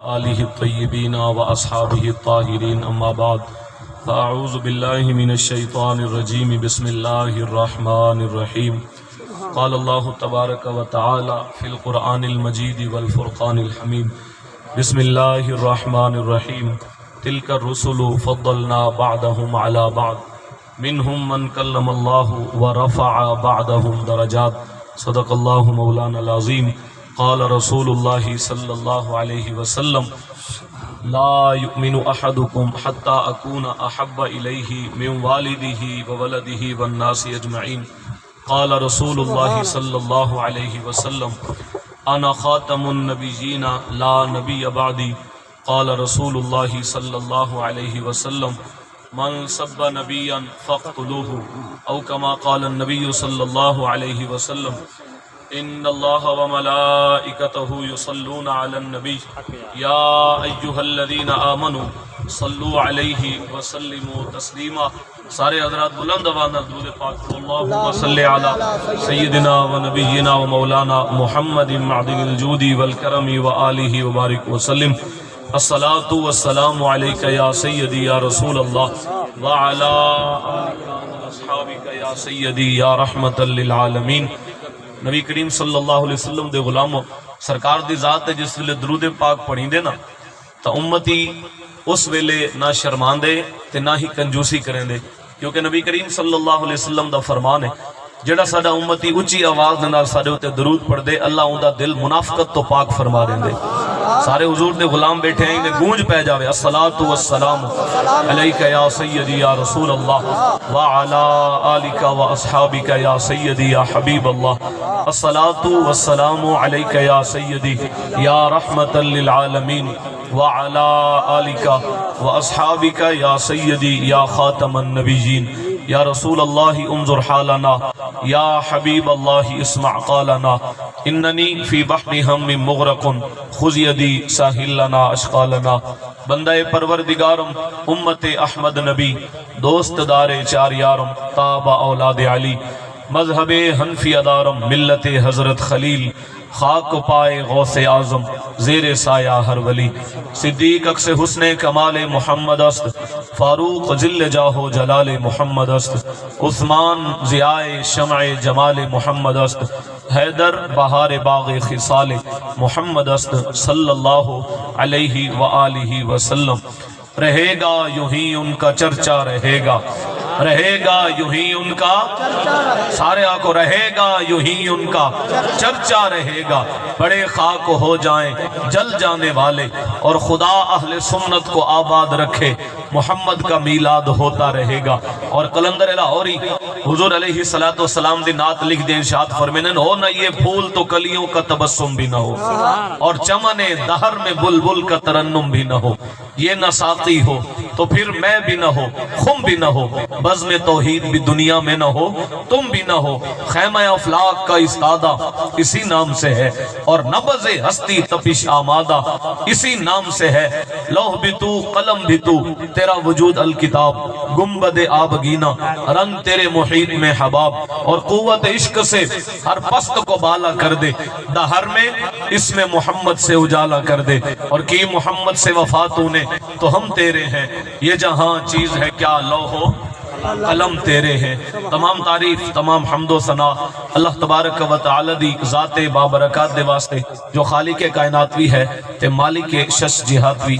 آلہ الطیبین و اصحابہ الطاہرین اما بعد فاعوذ باللہ من الشیطان الرجیم بسم اللہ الرحمن الرحیم قال اللہ تبارک و تعالی فی القرآن المجید والفرقان الحمید بسم اللہ الرحمن الرحیم تلک الرسل فضلنا بعدهم علی بعد منہم من کلم اللہ ورفع بعدهم درجات صدق اللہ مولانا العظیم قال رسول اللہ صلی اللہ علیہ وسلم لا یؤمن احدکم حتی اکون احب الیہ من والدہ وولدہ والناس اجمعین قال رسول اللہ صلی اللہ علیہ وسلم انا خاتم النبیین لا نبی بعدی قال رسول اللہ صلی اللہ علیہ وسلم من سب نبیا فاقتلوہ او کما قال النبی صلی اللہ علیہ وسلم ان اللہ وملائکتہ یصلون علی النبی یا ایہا الذین آمنوا صلوا علیہ وسلموا تسلیما۔ سارے حضرات بلند آواز میں درود پاک اللہم صلی علی سیدنا و نبینا و مولانا محمد معدن الجود والکرم و آلہ وبارک وسلم۔ الصلاة والسلام علیکہ یا سیدی یا رسول اللہ وعلا اصحابک یا سیدی یا رحمت للعالمین۔ نبی کریم صلی اللہ علیہ وسلم دے غلاموں سرکار دی ذات ہے جس ویلے درود پاک پڑھیں دے نا تا امتی اس ویلے نہ شرمان دے تے نہ ہی کنجوسی کریں دے، کیونکہ نبی کریم صلی اللہ علیہ وسلم دا فرمان ہے جڑا ساڈا امتی اونچی آواز نال ساڈے اوتے درود پڑھ دے اللہ اوندا دل منافقت تو پاک فرما دیں دے۔ سارے حضور دے غلام بیٹھے ہیں انہیں گونج پہ جاوے الصلاة والسلام علیکہ یا سیدی یا رسول اللہ وعلا آلکہ و اصحابکہ یا سیدی یا حبیب اللہ الصلاة والسلام علیکہ یا سیدی یا رحمت للعالمین وعلا آلکہ و اصحابکہ یا سیدی یا خاتم النبیین یا رسول اللہ انظر حالنا یا حبیب اللہ اسمع قالنا اننی فی بحر ہم مغرق خذ یدی ساحل لنا اشقالنا۔ بندہ پروردگارم امت احمد نبی دوست دار چار یارم تابع اولاد علی مذہب حنفی ادارم ملت حضرت خلیل خاک پائے غوث اعظم زیر سایہ ہر ولی صدیق اکس حسن کمال محمد است فاروق جل جاہو جلال محمد است عثمان ضیاء شمع جمال محمد است حیدر بہار باغ خصال محمد است صلی اللہ علیہ وآلہ وسلم۔ رہے گا یوں ہی ان کا چرچا رہے گا، رہے گا یوں ہی ان کا سارے آنکھوں رہے گا یوں ہی ان کا چرچا رہے گا، بڑے خاک ہو جائیں جل جانے والے اور خدا اہل سنت کو آباد رکھے محمد کا میلاد ہوتا رہے گا۔ اور قلندر لاہوری حضور علیہ السلام دی نعت لکھ دے ارشاد فرمائیں ہو نہ یہ پھول تو کلیوں کا تبسم بھی نہ ہو اور چمن دہر میں بلبل کا ترنم بھی نہ ہو، یہ نہ ساقی ہو تو پھر میں بھی نہ ہو خم بھی نہ ہو بزم توحید بھی دنیا میں نہ ہو تم بھی نہ ہو، خیمہ افلاق کا استادہ اسی نام سے ہے اور نبض ہستی تپش آمادہ اسی نام سے ہے، لوح بھی تو قلم بھی تو تیرا وجود الکتاب گنبد آبگینہ رنگ تیرے محیط میں حباب اور قوت عشق سے ہر پست کو بالا کر دے، دہر میں اس میں محمد سے اجالا کر دے اور کی محمد سے وفاتوں نے تو ہم تیرے ہیں، یہ جہاں چیز ہے کیا لوح قلم تیرے ہیں۔ تمام تعریف تمام حمد و ثنا اللہ تبارک و تعالی دی ذات بابرکات دے واسطے جو خالق کائنات بھی ہے تے مالک شش جہات بھی۔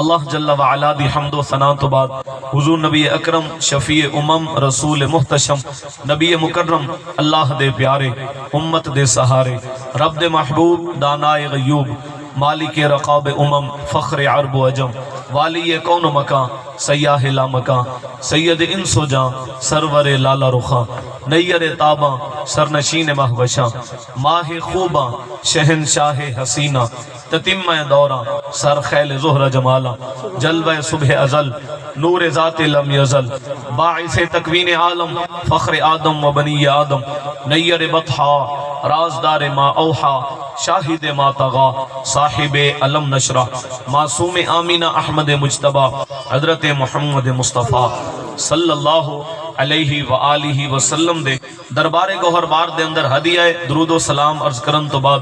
اللہ جل وعلا دی حمد و ثنا تو بعد حضور نبی اکرم شفیع امم رسول محتشم نبی مکرم اللہ دے پیارے امت دے سہارے رب دے محبوب دانائے غیوب مالک رقاب امم فخر عرب و عجم والی کون و مکان سیاہ لا مکان سید انس و جان سرور لالا رخاں نیر تاباں سرنشین مہوشاں ماہ خوباں شہنشاہ حسینہ تتمہ دوراں سر خیل زہر جمالا جلوہ صبح ازل نور ذات لم یزل باعث تکوین عالم فخر آدم و بنی آدم نیر بطحا رازدار ما اوحا شاہد ما تغا صاحب علم نشرہ معصوم آمینہ احمد مجتبہ حضرت محمد مصطفیٰ صلی اللہ علیہ وآلہ وسلم دے دربار گوہر بار دے اندر ہدیہ درود و سلام عرض کرن تو بعد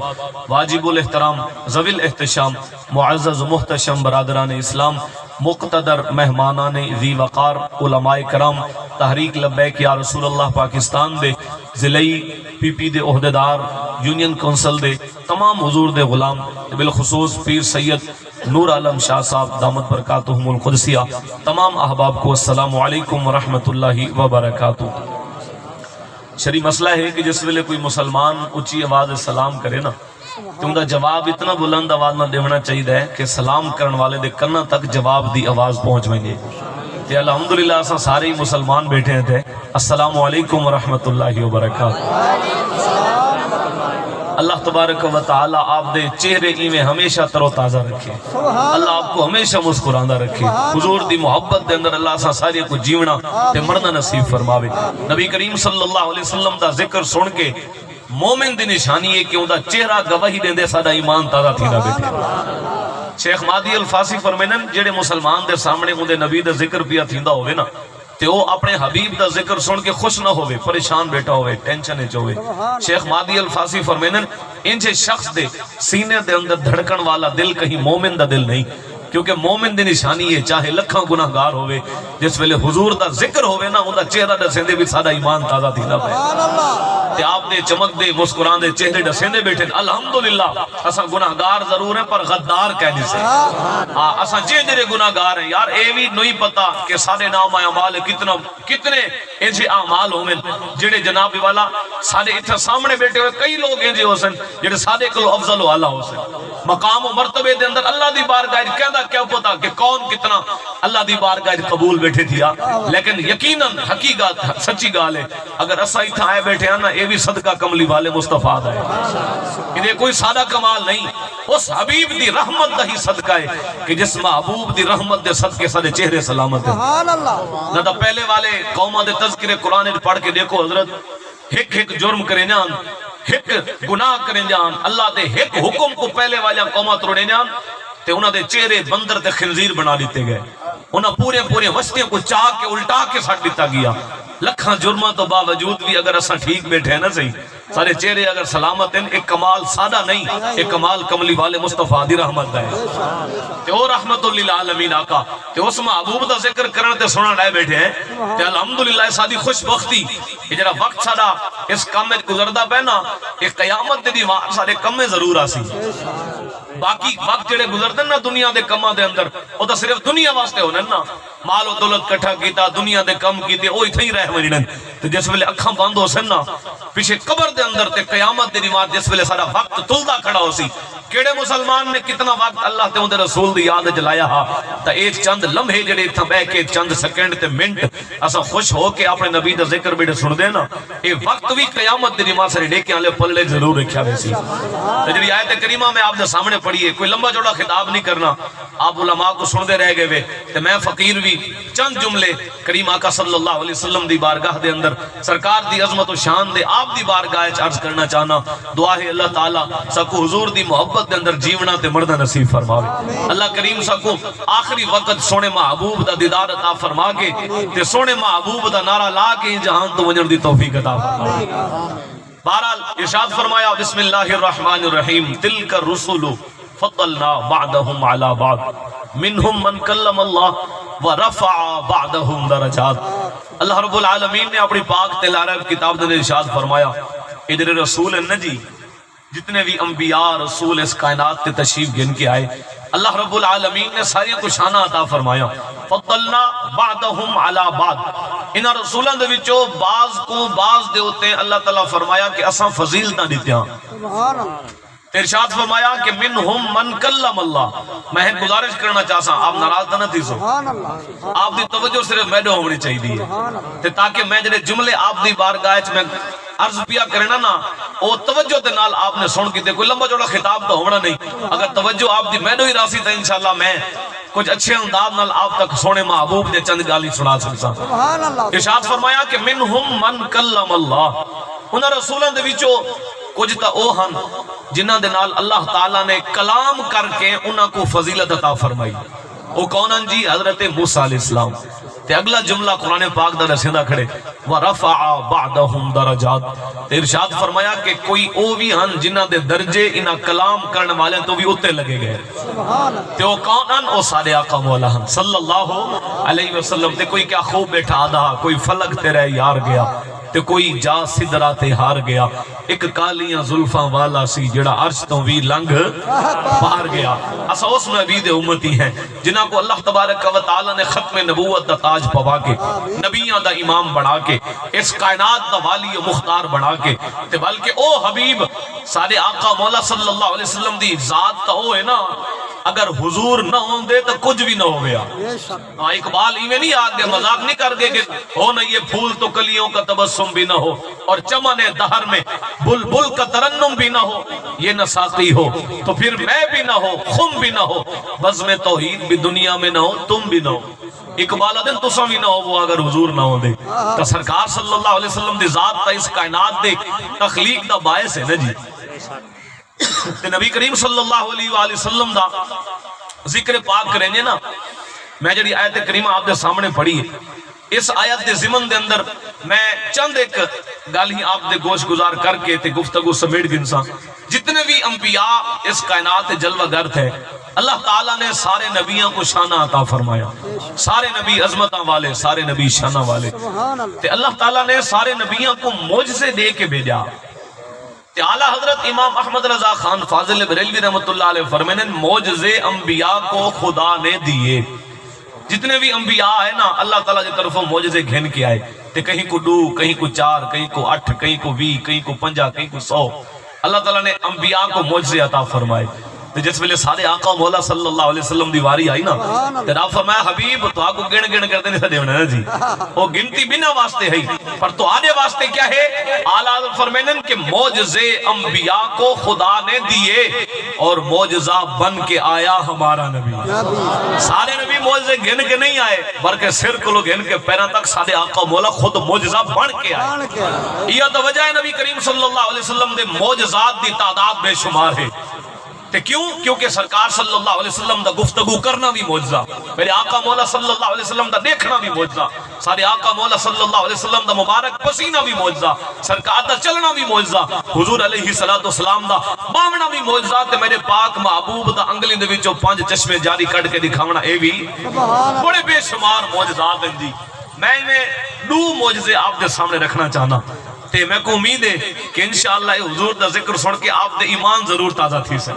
واجب الاحترام ذوی الاحتشام معزز محتشم برادران اسلام مقتدر مہمانان ذی وقار علماء کرام تحریک لبیک یا رسول اللہ پاکستان دے ضلعی پی پی دے عہدیدار یونین کونسل دے تمام حضور دے غلام بالخصوص پیر سید نور عالم شاہ صاحب دامت برکاتہم القدسیہ تمام احباب کو السلام علیکم ورحمۃ اللہ وبرکاتہ۔ شرعی مسئلہ ہے کہ جس ویلے کوئی مسلمان اچھی آواز سلام کرے نا تو ان کا جواب اتنا بلند آواز نہ دینا چاہیے کہ سلام کرن والے دے کنہ تک جواب دی آواز پہنچ ویندے تے الحمدللہ اساں سارے مسلمان بیٹھے تھے السلام علیکم ورحمۃ اللہ وبرکاتہ۔ اللہ تبارک و تعالی آپ دے چہرے ایویں ہمیشہ تر و تازہ رکھے، اللہ آپ کو ہمیشہ مسکراندہ رکھے، حضور دی محبت دے اندر اللہ سا ساری کو جیونا تے مرنا نصیب فرماوے۔ نبی کریم صلی اللہ علیہ وسلم دا ذکر سن کے مومن دی نشانی ہے کہ ان دا چہرہ گواہی دے دے ساڈا ایمان تازہ تھیندا بیٹھے۔ شیخ مہدی الفاسی فرمینن جڑے مسلمان دے سامنے ان دے نبی دا ذکر پیا تھیندا ہوئے نا تے وہ اپنے حبیب دا ذکر سن کے خوش نہ ہوئے، پریشان بیٹھا ہوئے، ٹینشن اچ ہوئے۔ شیخ مہدی الفاسی فرمینن انجھے شخص دے سینے دے اندر دھڑکن والا دل کہیں مومن دا دل نہیں، کیونکہ مومن دی نشانی ہے چاہے لکھاں گناہگار ہوئے جس ویلے حضور دا ذکر ہوئے نا ان دا چہرہ دسیندے بھی ساڈا ایمان تازہ تھیندا پے تے آپ دے چمک دے مسکران دے چہرے دسیندے بیٹھے الحمدللہ۔ اساں گناہگار ضرور ہیں پر غدار کہنے سے اساں جڑے گناہگار ہیں یار اے بھی نہیں پتا کہ سارے نام اعمال کتنے ایسے اعمال ہوئے جڑے جناب والا سارے اتنے سامنے بیٹھے ہوئے کئی لوگ ہیں جو حسن جڑے سارے کلو افضل و اعلیٰ حسن مقام و مرتبے دے اندر اللہ دی بارگاہ کہندا کیا پتا کہ کون کتنا اللہ دی بارگاہ قبول بیٹھے تھیا، لیکن یقیناً حقیقت سچی گال ہے اگر اسا اتھا آئے بیٹھے ہیں نا اے بھی صدقہ کملی والے مصطفیٰ دا ہے، انہیں کوئی سادہ کمال نہیں، اس حبیب دی رحمت دا ہی صدقہ ہے کہ جس محبوب دی رحمت دے صدقے سارے چہرے سلامت ہیں۔ نہ دا پہلے والے قومہ دے تذکرے قرآن پڑھ کے دیکھو حضرت ایک جرم کریں جان ایک گناہ کریں جان اللہ دے ایک حکم کو پہلے والے قومہ توڑیں جان تے انہاں دے چہرے بندر تے خنزیر بنا دیتے گئے، انہاں پورے وسطیاں کو چاہ کے الٹا کے سٹ دیتا گیا۔ لکھاں جرمہ تو باوجود بھی اگر اساں ٹھیک بیٹھے ہیں نا صحیح سارے چہرے اگر سلامت ہیں، ایک کمال سادہ نہیں، ایک کمال کملی والے مصطفیٰ دی رحمت ہے تے او رحمت للعالمین آقا تے اس محبوب دا ذکر کرن تے سنن لائے بیٹھے ہیں تے الحمدللہ ساری خوش بختی کہ جڑا وقت سارا اس کام وچ گزردا پیا نا ایک قیامت دی وار سارے کم میں ضرور آسی، باقی وقت جڑے گزرتے نا دنیا دے کماں دے اندر او تا صرف دنیا واسطے ہونے نا، مال و دولت کٹھا کیتا دنیا دے کم کیتے او اتھے ہی رہ ونجن تے جس ویلے اکھاں بند ہو سن نا پیچھے قبر دے اندر تے قیامت دی نماز جس ویلے سارا وقت تلدا کھڑا ہو سی کیڑے مسلمان نے کتنا وقت اللہ تے اندر رسول دی یاد جلایا ہا تا ایک چند لمحے جڑے اتھاں بیٹھ کے چند سیکنڈ تے منٹ اساں خوش ہو کے اپنے نبی دا ذکر بیٹھے سن دے نا اے وقت بھی قیامت دی نماز سارے ڈیکے والے پلے ضرور رکھیا وے سی۔ جڑی آیت کریمہ میں آپ دے سامنے پڑھی ہے کوئی لمبا چوڑا خطاب نہیں کرنا، آپ علماء کو سن دے رہ گئے وے تے میں فقیر بھی چند جملے کریم آقا صلی اللہ علیہ وسلم دی بارگاہ دے اندر سرکار دی عظمت و شان دے آپ دی بارگاہ وچ عرض کرنا چاہنا، دعا ہے اللہ تعالی سکو حضور دی محبت دے اندر جیونا تے مرنا نصیب فرماوے، اللہ کریم سکو آخری وقت سونے محبوب دا دیدار عطا فرما کے تے سونے محبوب دا نعرہ لا کے جہان تو وجن دی توفیق عطا فرماوے۔ بہرحال ارشاد فرمایا بسم اللہ الرحمن الرحیم تلک الرسل فضلنا بعضهم على بعض منهم من کلم اللہ ورفع بعضهم درجات۔ اللہ رب العالمین نے اپنی پاک تلارہ کتاب دے ارشاد فرمایا ادھر رسول ہیں جی جتنے بھی انبیاء رسول اس کائنات تے تشریف گن کے آئے اللہ رب العالمین نے ساری کو شانہ عطا فرمایا، فضلنا بعضهم على بعض، انہاں رسولاں دے وچوں بعض کو بعض دے ہوتے ہیں اللہ تعالیٰ فرمایا کہ اساں فضیلتاں دیتے ہیں۔ سبحان اللہ۔ ارشاد فرمایا کہ منہم من کلم اللہ، میں گزارش کرنا چاہتا ہوں آپ ناراض نہ تھی سو آپ دی توجہ صرف میڈو ہونی چاہیے تاکہ میں جڑے جملے آپ دی بارگاہ میں عرض پیا کرنا نا او توجہ دے نال آپ نے سن کے کوئی لمبا جوڑا خطاب تو ہونا نہیں، اگر توجہ آپ دی میڈو ہی راسی تو انشاءاللہ میں کچھ اچھے انداز نال آپ تک سونے محبوب نے چند گالی سنا سکتا۔ ارشاد فرمایا کہ منہم من کلم اللہ، انہاں رسولاں دے وچوں کچھ تا او ہن جنہاں دے نال اللہ تعالیٰ نے کلام کر کے انہاں کو فضیلت عطا فرمائی۔ او کون ہن جی؟ حضرت موسیٰ علیہ السلام۔ تے اگلا جملہ قرآن پاک دا رسیدہ کھڑے وَرَفَعَ بَعْدَهُمْ دَرَجَاتٍ، ارشاد فرمایا کہ کوئی او بھی ہن جنہ دے درجے انہاں کلام کرنے والے تو بھی اتے لگے گئے، تے وہ کون ہن؟ او سارے آقا مولا ہن صلی اللہ علیہ وسلم۔ تے کوئی کیا خوب بیٹھا آدھا، کوئی فلک تے رہ یار گیا، تے کوئی جا سدرا تے ہار گیا، ایک کالیاں زلفاں والا سی جڑا عرش تو بھی لنگ پار گیا۔ اسا اس نبی دے امتی ہیں جنہاں کو اللہ تبارک و تعالی نے ختم نبوت دا تاج پوا کے، نبیاں دا امام بنا کے، اس کائنات دا والی و مختار بنا کے، تے بلکہ او حبیب سارے آقا مولا صلی اللہ علیہ وسلم دی ذات تا او ہے نا، اگر حضور نہ ہوں دے تو کچھ بھی نہ ہو گیا۔ اقبال ایویں نہیں آگے مذاق نہیں کر گے کہ ہو نہ یہ پھول تو کلیوں کا تبسم بھی نہ ہو، اور چمن دہر میں بلبل کا ترنم بھی نہ ہو، یہ نہ ساقی ہو تو پھر میں بھی نہ ہو، خم بھی نہ ہو، بزم توحید بھی دنیا میں نہ ہو، تم بھی نہ ہو۔ اقبال دن تسا بھی نہ ہو وہ اگر حضور نہ ہو دے تو سرکار صلی اللہ علیہ وسلم دی ذات تا اس کائنات دے تخلیق دا باعث ہے نا جی۔ تے نبی کریم صلی اللہ علیہ وآلہ وسلم دا ذکر پاک کریں گے نا، میں جڑی آیت کریمہ آپ دے سامنے پڑھی ہے، اس آیت دے ضمن دے اندر میں چند ایک گل ہی آپ دے گوش گزار کر کے تے گفتگو سمیٹ گنساں۔ جتنے بھی انبیاء اس کائنات جلوہ گر تھے، اللہ تعالیٰ نے سارے نبیوں کو شانہ عطا فرمایا، سارے نبی عظمتاں والے، سارے نبی شانہ والے، تے اللہ تعالیٰ نے سارے نبیوں کو معجزے دے کے بھیجا۔ اعلیٰ حضرت امام احمد رضا خان فاضل بریلوی رحمۃ اللہ علیہ فرمانے معجزے انبیاء کو خدا نے دیے۔ جتنے بھی انبیاء ہیں نا اللہ تعالیٰ کی طرف معجزے گھن کے آئے، تے کہیں کو 2، کہیں کو 4، کہیں کو 8، کہیں کو 20، کہیں کو 50، کہیں کو 100، اللہ تعالیٰ نے انبیاء کو معجزے عطا فرمائے۔ تے جس ویلے سارے آقا مولا صلی اللہ علیہ وسلم دی واری آئی نا، تے رب فرمایا حبیب تو آپ کو گن گن کرتے نہیں سدے ہونا جی، وہ گنتی بنا واسطے ہے پر تو آنے واسطے کیا ہے؟ اعلیٰ حضرت فرمائنن کہ معجزے انبیاء کو خدا نے دیے اور معجزہ بن کے آیا ہمارا نبی۔ سارے نبی معجزے گن کے نہیں آئے بلکہ سر کو لوگ گن کے پیروں تک سارے آقا مولا خود معجزہ بن کے آئے۔ یہ تو وجہ ہے نبی کریم صلی اللہ علیہ وسلم دے معجزات دی تعداد بے شمار ہے۔ کیوں؟ کیونکہ سرکار صلی اللہ علیہ وسلم دا گفتگو کرنا بھی معجزہ، میرے آقا مولا صلی اللہ علیہ وسلم دا دیکھنا بھی معجزہ، سارے آقا مولا صلی اللہ علیہ وسلم دا مبارک پسینہ بھی معجزہ، سرکار دا چلنا بھی معجزہ، حضور علیہ السلام دا باونا بھی معجزہ، تے میرے پاک محبوب دا انگلی دے وچوں 5 چشمے جاری کٹ کے دکھاونا اے بھی بڑے بے شمار معجزات ہیں جی۔ میں 2 معجزے آپ دے سامنے رکھنا چاہنا، تے میں کو امید ہے کہ انشاءاللہ حضور دا ذکر سن کے آپ دے ایمان ضرور تازہ تھی سے،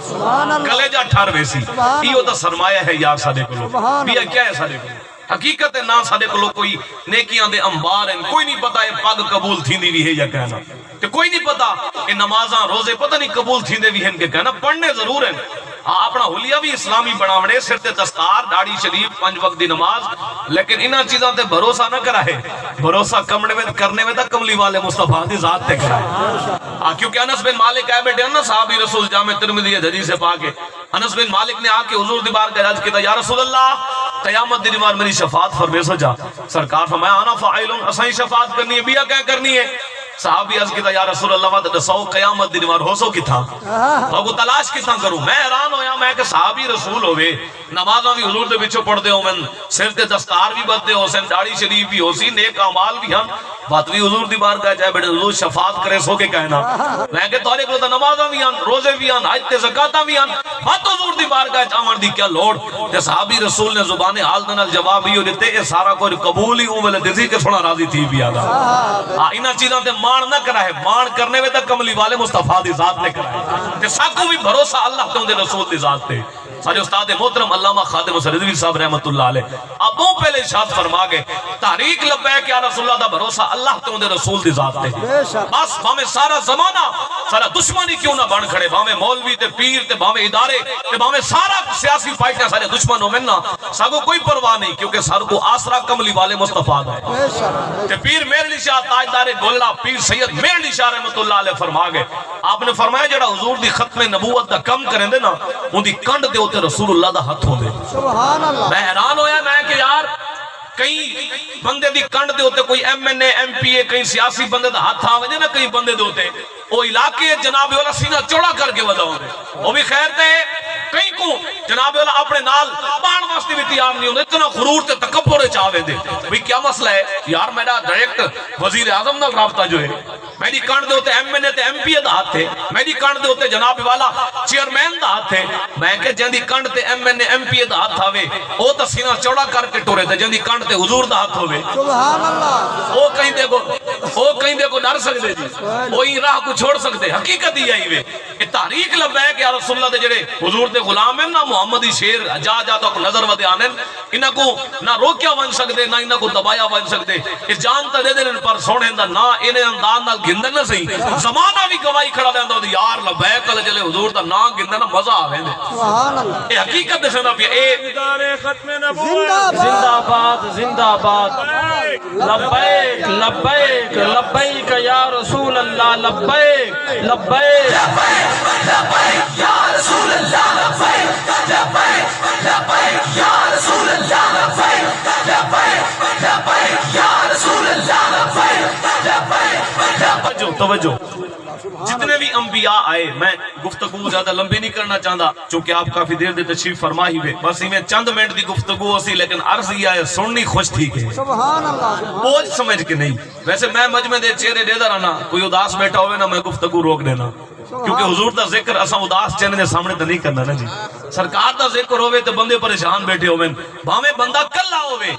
کلیجہ ٹھار ویسی۔ یہ دا سرمایہ ہے یار سادے کو لوگ، یہ کیا ہے سادے کو لوگ؟ حقیقت ہے نا سادے کو لوگ کوئی نیکیاں دے انبار ہیں، کوئی نہیں پتا ہے پاگ قبول تھی دی بھی ہے یا کہنا، کہ کوئی نہیں پتا کہ نمازاں روزے پتہ نہیں قبول تھی دے بھی ہیں کہ کہنا، پڑھنے ضرور ہیں، اپنا حلیہ بھی اسلامی بناونے، سر تے دستار، داڑھی شریف، 5 وقت دی نماز، لیکن انہاں چیزاں تے بھروسہ نہ کرا ہے، بھروسہ کرنے میں تا کملی والے مصطفیٰ دی ذات تے کرا ہے۔ کیونکہ انس بن مالک آئے بیٹھے ہیں نا صحابی رسول جامع ترمذی حدیث پاک ہے، انس بن مالک نے آ کے حضور دی بارگاہ عرض کیا یا رسول اللہ قیامت دی بار میری شفاعت فرمائے سو جا۔ سرکار فرمایا انا فاعل، اساں شفاعت کرنی ہے، بیا کیا کرنی ہے؟ صحابی عرض کیتا یا رسول اللہ وعد دسو قیامت دی نماز ہو سو کتھا تو کو تلاش کتھا کروں؟ میں حیران ہویا میں کہ صحابی رسول ہوئے، نمازاں بھی حضور دے وچوں پڑھ دے ہو، من سر تے دستار بھی بدے ہو سن، داڑھی شریف بھی ہو سی، نیک اعمال بھی ہن، بات بھی حضور دی بارگاہ جائے بیٹھے حضور شفاعت کرے سو کے کہنا، میں کہ تورے کو نمازاں بھی ہن، روزے بھی ہن، حج تے زکاتاں بھی ہن، بات حضور دی بارگاہ جاون دی کیا لوڑ؟ تے صحابی رسول نے زبان حال دے نال جواب ہی دتے اے سارا کوئی قبول ہی او ویلے دسی کہ سونا راضی تھی بھی آدا۔ انہاں چیزاں تے مان نہ کرا ہے، مان کرنے میں تک کملی والے مصطفیٰ دی ذات نے کرا ہے، تے ساکو بھی بھروسہ اللہ تے رسول دی ذات تے۔ سارے استاد محترم علامہ خادم حسین رضوی صاحب رحمت اللہ علیہ ابوں پہلے ارشاد فرما گئے تحریک لبیک یا رسول اللہ دا بھروسہ اللہ تے اندے رسول دی ذات تے، بس بھاویں سارا زمانہ سارا دشمنی کیوں نہ بن کھڑے، بھاویں مولوی تے پیر تے بھاویں ادارے تے بھاویں سارا سیاسی پارٹیاں سارے دشمن ہو ملنا ساگو کوئی پرواہ نہیں، کیونکہ سر کو آسرا کملی والے مصطفیٰ دا ہے۔ تے پیر میر علی شاہ تاجدار گولڑا پیر سید میر علی شاہ رحمت اللہ علیہ فرما گئے آپ نے فرمایا جڑا حضور دی ختم نبوت دا کم کریں دے نا ان دی کنڈ دے ہوتے رسول اللہ دا ہاتھ ہو دے۔ میں حیران ہویا میں کہ یار کئی بندے دی کنڈ دے ہوتے کوئی M N A M P A کئی سیاسی بندے دا ہاتھ آوے نا کئی بندے دے ہوتے وہ علاقے جناب والا سینہ چوڑا کر کے ودا ہوتے وہ بھی خیر تے کئی کو جناب والا اپنے نال بان واسطے واسطے بھی تیار نہیں ہوندے، اتنا غرور تے تکبر چاہے دے بھئی کیا مسئلہ ہے یار، میرا ڈائریکٹ وزیر اعظم نال رابطہ جو ہے، میری کانڈ دے ہوتے ایم این اے تے ایم پی اے دا ہاتھ ہے، میری کانڈ دے ہوتے جناب والا چیئرمین دا ہاتھ ہے، میں کہ جندی کانڈ تے M N A M P A دا ہاتھ آوے او تا سینہ چوڑا کر کے ٹورے تے جندی کانڈ تے حضور دا ہاتھ ہوئے، سبحان اللہ، او کہیں دے کو ڈر سکتے جی، وہ ہی راہ کو چھوڑ سکتے، حقیقت ہی آئی وے یہ تحریک لبے کہ یا رسول اللہ دے جڑے حضور دے غلام ہیں نا محمدی شیر جا تو کو نظر ودے آنن، انہاں کو نہ روکیا ون سکتے نہ انہاں کو دبایا ون سکتے، اس جانتا دے دن پر سونے دا نہ انہیں انداز نال گھندن نہ صحیح، زمانہ بھی گواہی کھڑا دے انداز یار لبیک اللہ جلے حضور دا نا گھندن مزہ آوے دے، سبحان اللہ، یہ حقیقت دے سنا پیا، ختم نبوت زندہ باد زندہ باد لبیک لبیک لبیک یا رسول اللہ لبیک لبیک لبیک یا رسول اللہ لبیک لبیک لبیک یا رسول اللہ لبیک لبیک لبیک یا رسول اللہ لبیک لبیک توجہ جتنے بھی انبیاء آئے، میں گفتگو زیادہ لمبی نہیں کرنا چاہتا چونکہ آپ کافی دیر دے تشریف فرما ہی ہوئے، بس ہی میں چند منٹ دی گفتگو اسی، لیکن عرض یہ آئے سننی خوش تھی کہ سبحان اللہ، بوجھ سمجھ کے نہیں، ویسے میں مجمع دے چہرے دے دا رہنا، کوئی اداس بیٹھا ہوئے نا میں گفتگو روک دینا، کیونکہ حضور دا ذکر اساں اداس چہرے دے سامنے تو نہیں کرنا نا جی، سرکار دا ذکر ہوئے تو بندے پریشان بیٹھے ہوئے، بھاویں بندہ کلا ہوئے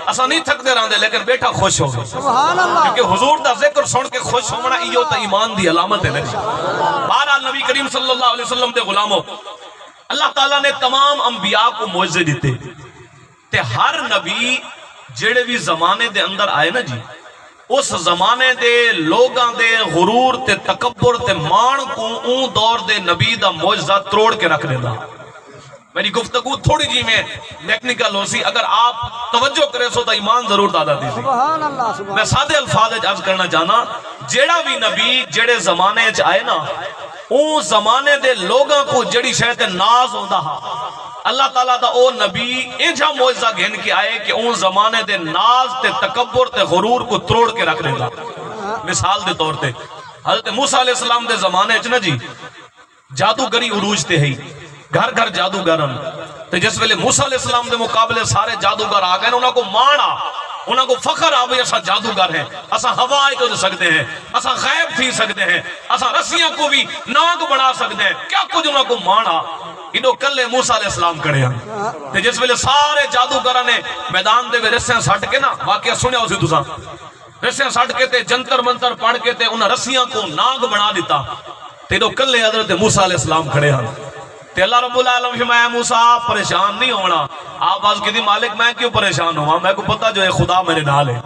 اساں نہیں تھکتے رہندے لیکن بیٹھا خوش ہوئے، سبحان اللہ، کیونکہ حضور دا ذکر سن کے خوش ہونا ایو تا ایمان دی علامت ہے نا جی۔ بہرحال نبی کریم صلی اللہ علیہ وسلم دے غلاموں، اللہ تعالیٰ نے تمام انبیاء کو معجزے دیتے تے ہر نبی جڑے بھی زمانے دے اندر آئے نا جی، اس زمانے دے لوگاں دے غرور تے تکبر تے مان کو اون دور دے نبی دا معجزہ تروڑ کے رکھ دینا۔ میری گفتگو تھوڑی جی میں ٹیکنیکل ہو سی، اگر آپ توجہ کرے سو تو ایمان ضرور دادا دیسی۔ سبحان اللہ، سبحان میں سادے الفاظ عرض کرنا چاہنا، جیڑا بھی نبی جڑے زمانے چ آئے نا اون زمانے دے لوگاں کو جڑی شے تے ناز ہوندا ہا، اللہ تعالیٰ دا او نبی انجا معجزہ گھن کے آئے کہ اون زمانے دے ناز تے تکبر تے غرور کو تروڑ کے رکھ دیتا۔ مثال دے طور تے حضرت موسیٰ علیہ السلام دے زمانے چ نا جی جادوگری عروج تے ہی، گھر گھر جادوگرن تے جس ویلے موسیٰ علیہ السلام دے مقابلے سارے جادوگر آ گئے، انہاں کو مانا، انہاں کو فخر آ بھئی اسا جادوگر ہیں، اسا ہوائیں تو سکتے ہیں، اسا غیب تھی سکتے ہیں، اسا رسیاں کو بھی ناگ بنا سکتے ہیں، کیا کچھ انہاں کو مانا، انہوں کلے موسیٰ علیہ السلام کھڑے ہیں تے جس ویلے سارے جادوگراں نے میدان دے وے رسیاں سٹ کے نا، واقعہ سنیا اسی تساں، رسیاں سٹ کے تے جنتر منتر پڑھ کے تے انہاں رسیاں کو ناگ بنا دیتا تے انہوں کلے حضرت موسیٰ علیہ السلام کھڑے ہیں تے اللہ رب العالمین فرمایا موسیٰ پریشان نہیں ہونا، آپ آج کی دی مالک میں کیوں پریشان ہوں، میں کو پتہ جو ہے خدا میرے نال ہے،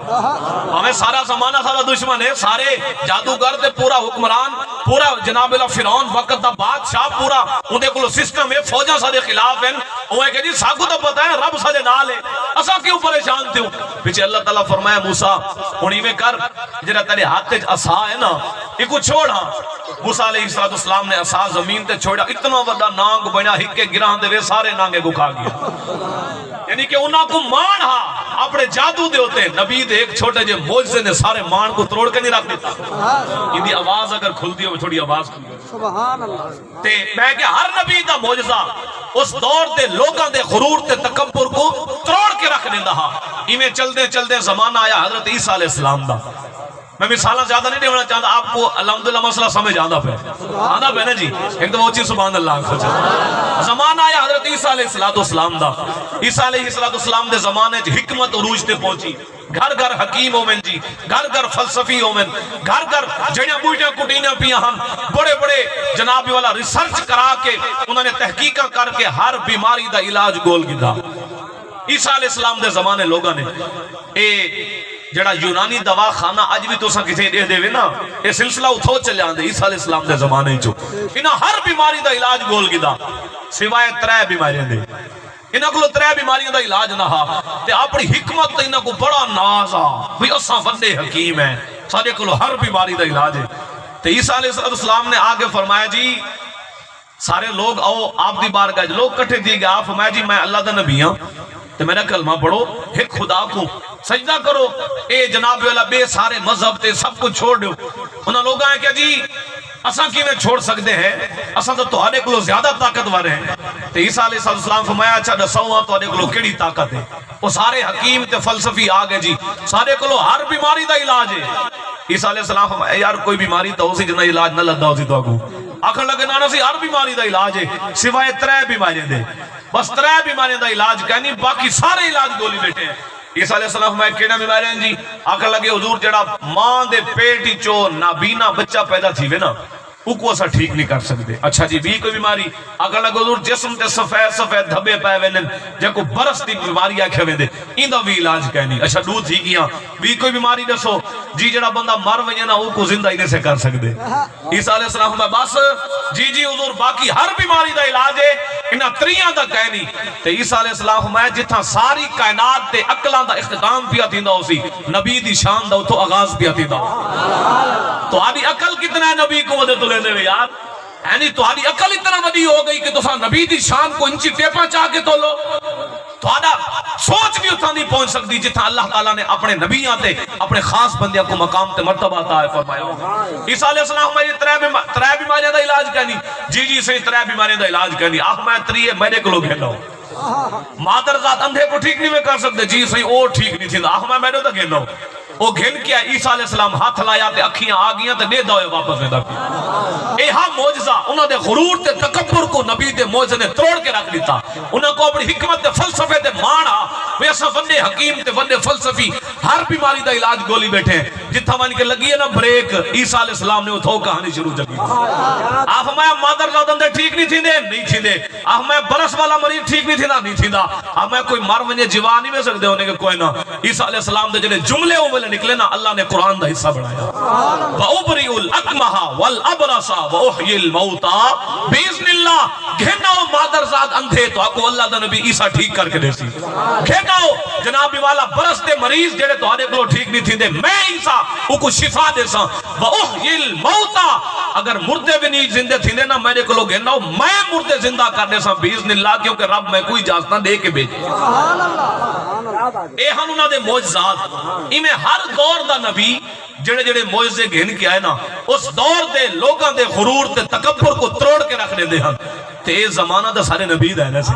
ہمیں سارا زمانہ سارا دشمن ہے، سارے جادوگر تے پورا حکمران، پورا جناب اللہ فرعون وقت دا بادشاہ، پورا اندے کو سسٹم ہے، فوجاں سارے خلاف ہیں، وہ ہے کہ جی ساکو تو پتہ ہے رب سارے نال ہے، اسا کیوں پریشان تھے؟ پیچھے اللہ تعالیٰ فرمایا موسیٰ ہونی میں کر جرا تیرے ہاتھ تے عصا ہے نا یہ کو چھوڑ، ہاں موسیٰ علیہ السلام نے عصا زمین تے چھوڑا، اتنا بڑا نانگ بنا ہکے گراں دے وے سارے نانگے کو کھا گیا، یعنی کہ انہاں کو مان ہا اپنے جادو دے ہوتے، نبی دے ایک چھوٹے جے معجزے نے سارے مان کو تروڑ کے نہیں رکھ دیتا، ان دی آواز اگر کھلتی ہو تھوڑی آواز کھلتی ہو، سبحان اللہ، تے میں کہ ہر نبی دا معجزہ اس دور دے لوگاں دے غرور تے تکبر کو تروڑ کے رکھ دیندا ہا۔ ایویں چلدے چلدے زمانہ آیا حضرت عیسیٰ علیہ السلام دا، میں مثالہ زیادہ نہیں دینا چاہتا، آپ کو الحمدللہ مسئلہ سمجھ آنا پہ نا جی، ایک دم اوچی سبحان اللہ زمانہ آیا حضرت عیسیٰ علیہ السلام دا، عیسیٰ علیہ السلام دے زمانے حکمت عروج تے پہنچی، گھر گھر حکیم ہومن جی، گھر گھر فلسفی ہومن، گھر گھر جڑیاں بوٹیاں کٹیاں پیاں ہن، بڑے بڑے جناب والا ریسرچ کرا کے انہوں نے تحقیقہ کر کے ہر بیماری دا علاج گول کیتا۔ عیسیٰ علیہ السلام دے زمانے لوگاں نے اے جڑا یونانی دوا خانہ اج بھی توساں کسی دے دے وے نا، اے سلسلہ اتھو چلے آندے عیسیٰ علیہ السلام دے زمانے چو، انہاں ہر بیماری دا علاج گول کیتا سوائے 3 بیماریاں دے، انہاں کو 3 بیماریاں دا علاج نہ ہا تے اپنی حکمت تے انہاں کو بڑا ناز آ بھئی اساں بندے حکیم ہیں، سارے کو ہر بیماری دا علاج ہے۔ تے عیسیٰ علیہ السلام نے آگے فرمایا جی سارے لوگ آؤ آپ دی بارگاہ لوگ کٹھے دیے گئے، آپ فرمایا جی میں اللہ دا نبی ہاں تے میرا کلمہ پڑھو، ایک خدا کو سجدہ کرو، اے جناب والا بے سارے مذہب تے سب کو چھوڑ دو۔ انہاں لوگ آئے کہ جی اساں کیویں چھوڑ سکتے ہیں؟ اساں تو تہاڈے کولوں زیادہ طاقتور ہیں۔ تے عیسیٰ علیہ السلام فرمایا اچھا دسو تہاڈے کولوں کیڑی طاقت ہے؟ وہ سارے حکیم تے فلسفی آ گئے جی سارے کولوں ہر بیماری دا علاج ہے۔ عیسیٰ علیہ السلام فرمایا یار کوئی بیماری تو ہو سی جنہ علاج نہ لگدا ہو سی تو کو آکھن لگے نا سی ہر بیماری دا علاج ہے سوائے 3 بیماریاں دے، بس 3 بیماریاں دا علاج کہنی باقی سارے علاج گولی بیٹھے ہیں۔ عیسیٰ علیہ السلام فرمایا کیڑا بیماریاں ہیں جی؟ آکھن لگے حضور جڑا ماں دے پیٹ وچوں نابینا بچہ پیدا تھیوے نا وہ کو اسا ٹھیک نہیں کر سکتے۔ اچھا جی بھی کوئی بیماری؟ اگر لگو حضور جسم تے سفید سفید دھبے پے وینن جے کو برس دی بیماری آکھے ویندے ایندا بھی علاج کہنی۔ اچھا دو تھی گیاں بھی کوئی بیماری دسو جی جڑا بندہ مر ونجے نا او کو زندہ ہی نہیں سے کر سکتے۔ عیسیٰ علیہ السلام فرمایا بس جی جی حضور باقی ہر بیماری دا علاج ہے انہاں 3 دا کہنی۔ تے عیسیٰ علیہ السلام فرمایا جتھاں ساری کائنات تے عقلاں دا اختتام پیا تھیندا ہوسی نبی دی شان دا اتھوں آغاز پیا تھیندا۔ تو آدھی عقل کتنا ہے نبی کو ودے تو لیندے ہوئے یار؟ یعنی تو آدھی عقل اتنا ودی ہو گئی کہ تساں نبی دی شان کو انچی ٹیپا چاہ کے تو لو تو آدھا سوچ بھی اتنا نہیں پہنچ سکتی جتنا اللہ تعالیٰ نے اپنے نبیاں تے اپنے خاص بندیاں کو مقام تے مرتبہ عطا فرمایا۔ عیسیٰ علیہ السلام میں یہ 3 بیماریاں دا علاج کرنی جی جی صحیح 3 بیماریاں دا علاج کرنی آخ میں 3 میرے کو لوگ گھنو مادر ذات اندھے کو ٹھیک نہیں میں کر سکتے جی صحیح او ٹھیک نہیں تھی آخ میں میرے تو گھنو وہ گھن کیا عیسیٰ علیہ السلام ہاتھ لایا تے اکھیاں آگیاں تے دے دوئے واپس میں دکھیں اے ہاں موجزہ انہوں نے غرور تے تکبر کو نبی دے موجزے نے توڑ کے رکھ دیتا انہوں کو اپنی حکمت تے فلسفے تے مانا وہ ایسا وڈے حکیم تے وڈے فلسفی ہر بیماری دا علاج گولی بیٹھے ہیں جتھا ون کے لگی ہے نا بریک عیسیٰ علیہ السلام نے اتھو کہانی شروع جگی آپ ہمیں مادر زادن دے ٹھیک نہیں تھی دے نہیں تھی دے آپ ہمیں برس والا مریض ٹھیک نہیں تھی دا نہیں تھی دا آپ ہمیں کوئی مر ونجے جوان نہیں میں سکتے ہونے کے کوئی نا عیسیٰ علیہ السلام دے جنہیں جملے ہوئے نکلے نا اللہ نے قرآن دا حصہ بڑھایا وَأُبْرِئُ الْأَكْمَحَ وَالْأَبْرَصَ وَأُحْيِي الْمَوْتَى بِإِذْنِ اللَّهِ گھناؤ مادر زاد اندھے تو آپ کو اللہ دا نبی عیسیٰ ٹھیک کر کے دے سی گھناؤ جنابی والا برس دے مریض جڑے تو آنے کو ٹھیک نہیں تھی دے میں عیسیٰ وہ کو شفا دے سا وَأُحْيِي الْمَوْتَى اگر مردے بھی نہیں زندے تھی دے نا میرے کو لوگ گھناؤ میں مردے زندہ کر دے سا بِإِذْنِ اللَّهِ کیونکہ رب میں کوئی اجازت نہ دے کے بھیج اے ہن انہاں دے معجزات ایویں ہر دور دا نبی جڑے جڑے معجزے گھن کے آئے نا اس دور دے لوگاں دے غرور تے تکبر کو تروڑ کے رکھ دے ہن تے زمانہ دا سارے نبی دا ہے نا سی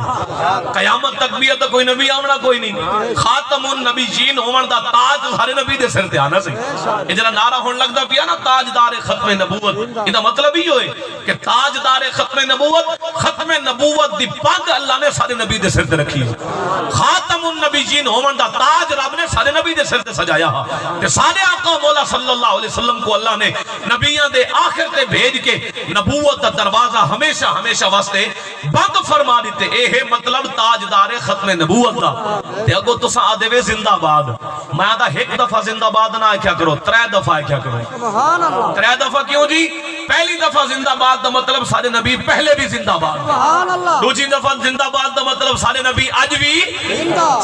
قیامت تک بھی ہے تو کوئی نبی آمنا کوئی نہیں خاتم النبی جین ہومن دا تاج سارے نبی دے سر تے آنا سی یہ جڑا نعرہ ہون لگ دا پیا نا تاجدار ختم نبوت یہ دا مطلب ہی ہوئے کہ تاجدار ختم نبوت دی پگ اللہ نے سارے نبی دے سر تے رکھی خاتم النبی جین ہومن دا تاج رب نے سارے نبی دے سر تے سجایا کہ سارے آقا مولا صلی اللہ علیہ وسلم کو اللہ نے نبیان دے آخر تے بھیج کے نبوت دا دروازہ ہمیشہ ہمیشہ واسطے بند فرما دیتے اے ہے مطلب تاجدار ختم نبوت دا تے اگو تسا آدھے وے زندہ باد میں آدھا ایک دفعہ زندہ باد نہ کیا کرو 3 دفعہ کیا کرو 3 دفعہ کیوں جی پہلی دفعہ زندہ باد دا مطلب سارے نبی پہلے بھی زندہ باد دوسری دفعہ زندہ باد دا مطلب سارے نبی آج بھی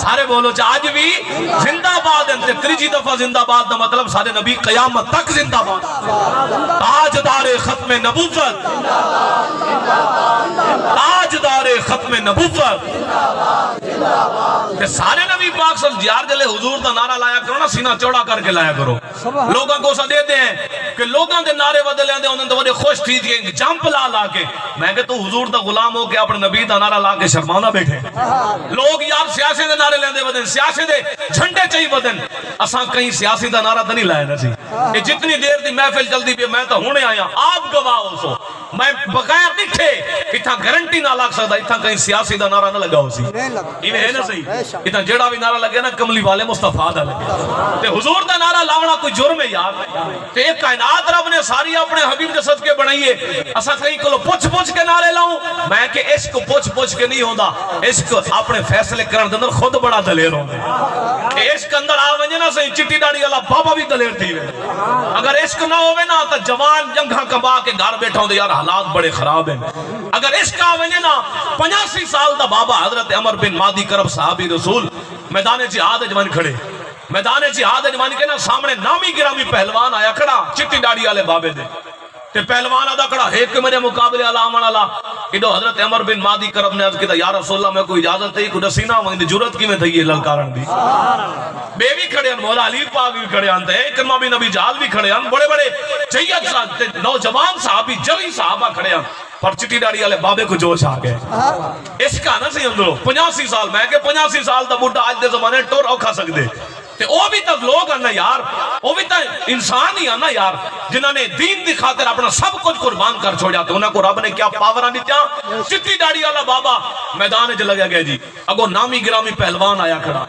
سارے بولو چا آج بھی زندہ باد ہیں تیسری دفعہ زندہ باد دا مطلب سارے نبی قیامت تک زندہ باد تاجدار ختم نبوت تاجدار ختم نبوت کہ سارے نبی پاک صلی جیار جلے حضور دا نعرہ لایا کرو نا سینہ چوڑا کر کے لایا کرو لوگاں کو سا دیتے ہیں کہ لوگاں دے نعرے بدلے ہیں انہوں نے بڑے خوش تھی کہ جمپ لا کے میں کہ تو حضور دا غلام ہو کے اپنے نبی دا نعرہ لا کے شرمانا بیٹھے لوگ یار سیاسی دے نعرے لیندے بدن سیاسی دے جھنڈے چاہی بدن اساں کہیں سیاسی دا نعرہ تا نہیں لایا نا سی یہ جتنی دیر دی محفل چلدی بھی میں تو ہونے آیا آپ گواہ ہو سو میں بغیر دکھے اتھا گارنٹی نہ لگ سکتا اتھا کہیں سیاسی دا نعرہ نہ لگا ہو سی ایویں ہے نا صحیح اتھا جڑا بھی نعرہ لگے نا کملی والے مصطفیٰ دا لگے تے حضور دا نعرہ لاونا کوئی جرم ہے یار تے ایک کائنات رب نے ساری اپنے حبیب دے صدقے بنائیے اسا کہیں کلو پوچھ کے نعرے لاؤں میں کہ عشق پوچھ کے نہیں ہوندا عشق اپنے فیصلے کرن دے اندر خود بڑا دلیر ہوندا عشق اندر آ ونجے نا صحیح چٹی ڈاڑی والا بابا بھی دلیر تھی اگر عشق نہ ہوے نا تو جوان جنگھا کبا کے گھر بیٹھا ہوندے یار حالات بڑے خراب ہیں اگر عشق آ ونجے نا 85 سال دا بابا حضرت عمر بن مادی کرب صحابی رسول میدان جہاد جوان کھڑے میدان جہاد جوان کے نا سامنے نامی گرامی پہلوان آیا کھڑا چٹی ڈاڑی والے بابے دے تے پہلوان آدھا کھڑا ایک میرے مقابلے والا آمن والا ادو حضرت عمر بن مادی کرم نے عرض کیتا یا رسول اللہ میں کوئی اجازت ہے کو دسینا وہیں دی جرت کی میں تھی یہ للکارن دی بے بھی کھڑے ہیں مولا علی پاک بھی کھڑے ہیں اکرمہ بن ابی جہل بھی کھڑے ہیں بڑے بڑے چیت نوجوان صحابی جوی صحابہ کھڑے ہیں پر چٹی ڈاڑی والے بابے کو جوش آ گئے اس کا نہ سی اندروں 85 سال میں کہ 85 سال دا بڈھا آج دے زمانے ٹور اوکھا سکدے تے او بھی تک لوگ آنا یار او بھی تک انسان ہی آنا یار جنہوں نے دین دی خاطر اپنا سب کچھ قربان کر چھوڑیا تو انہوں کو رب نے کیا پاورہ دیتا چٹی ڈاڑی والا بابا میدان چ لگا گیا جی اگو نامی گرامی پہلوان آیا کھڑا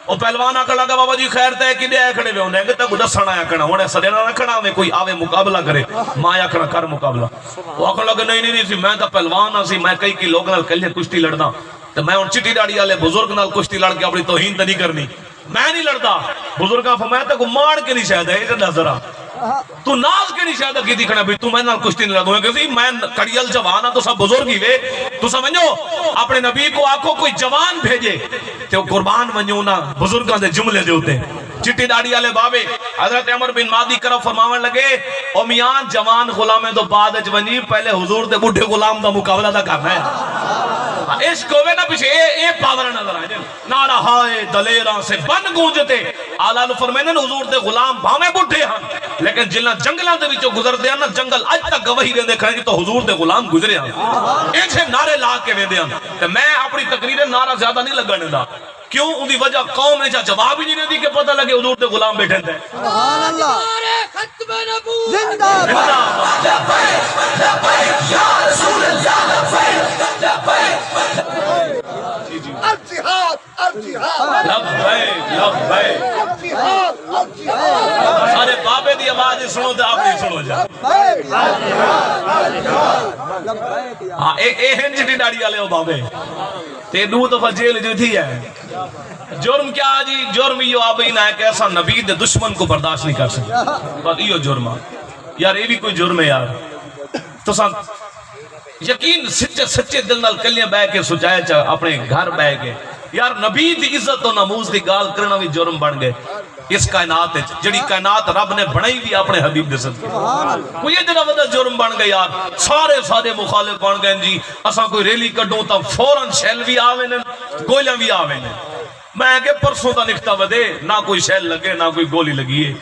او پہلوان آکھڑ لگا بابا جی خیر تے کدے آئے کھڑے ہونے کہ تک دسنا آیا کھڑا ہونے سدینا رکھنا میں کوئی آوے مقابلہ کرے ماں آیا کھڑا کر مقابلہ وہ آکھڑ لگا نہیں سی میں تا پہلوان سی میں کئی لوگ نال کلے کشتی لڑنا تے میں ان چٹی ڈاڑی والے بزرگ نال کشتی لڑ کے اپنی توہین تے نہیں کرنی میں نہیں لڑتا بزرگاں فرمایا تے کو مار کے نہیں شاید ہے ادھر نظر تو ناز کے نہیں شاید کی دکھنا بھی تو میں نال کشتی نہیں لڑوں کہ میں کڑیل جوان ہاں تو سب بزرگ ہی وے تو سمجھو اپنے نبی کو آکھو کوئی جوان بھیجے تے وہ قربان ونجو نا بزرگاں دے جملے دے ہوتے چٹی ڈاڑی والے بابے حضرت عمر بن مادی کرم فرماون لگے او میاں جوان غلامیں تو بعد وچ ونجی پہلے حضور دے بڈھے غلام دا مقابلہ دا کرنا ہے عشق ہوئے نا پیچھے اے پاور نظر آئے نعرہ ہائے دلیراں سے بن گونجتے آلہ فرمینے حضور دے غلام بھاویں بڈھے ہیں لیکن جلنا جنگلاں دے وچوں گزرتے ہیں نا جنگل اج تک گواہی رہندے کھڑے تو حضور دے غلام گزرے ہیں ایک سے نعرے لا کے ویندے ہیں تے میں اپنی تقریر نعرہ زیادہ نہیں لگنے دا کیوں ان دی وجہ قوم ہے جواب ہی نہیں دیتی کہ پتہ لگے حضور دے غلام بیٹھے تھے سبحان اللہ ختم نبوت زندہ باد لبیک لبیک یا رسول اللہ لبیک لبیک الجہاد الجہاد لبیک لبیک الجہاد الجہاد سارے بابے دی آواز سنو تے آپ نہیں سنو جا ہاں اے ہن چٹی ڈاڑی والے ہو بابے تے دو دفعہ جیل جو تھی ہے جرم کیا جی جرم یہ آبین ہے کہ ایسا نبی دے دشمن کو برداشت نہیں کر سکتا بس یہ جرم یار یہ بھی کوئی جرم ہے یار تو سن یقین سچے دل نال کلیاں بہ کے سجائے چا اپنے گھر بہ کے یار نبی دی عزت و ناموس دی گال کرنا بھی جرم بن گئے اس کائنات جڑی کائنات رب نے بنائی بھی اپنے حبیب دے صدقے کوئی ادھر ودا جرم بن گئے یار سارے مخالف بن گئے جی اساں کوئی ریلی کڈوں تا فوراں شیل بھی آوے نے گولیاں بھی آوے نے میں کہ پرسوں دا نکتا ودے نہ کوئی شیل لگے نہ کوئی گولی لگی ہے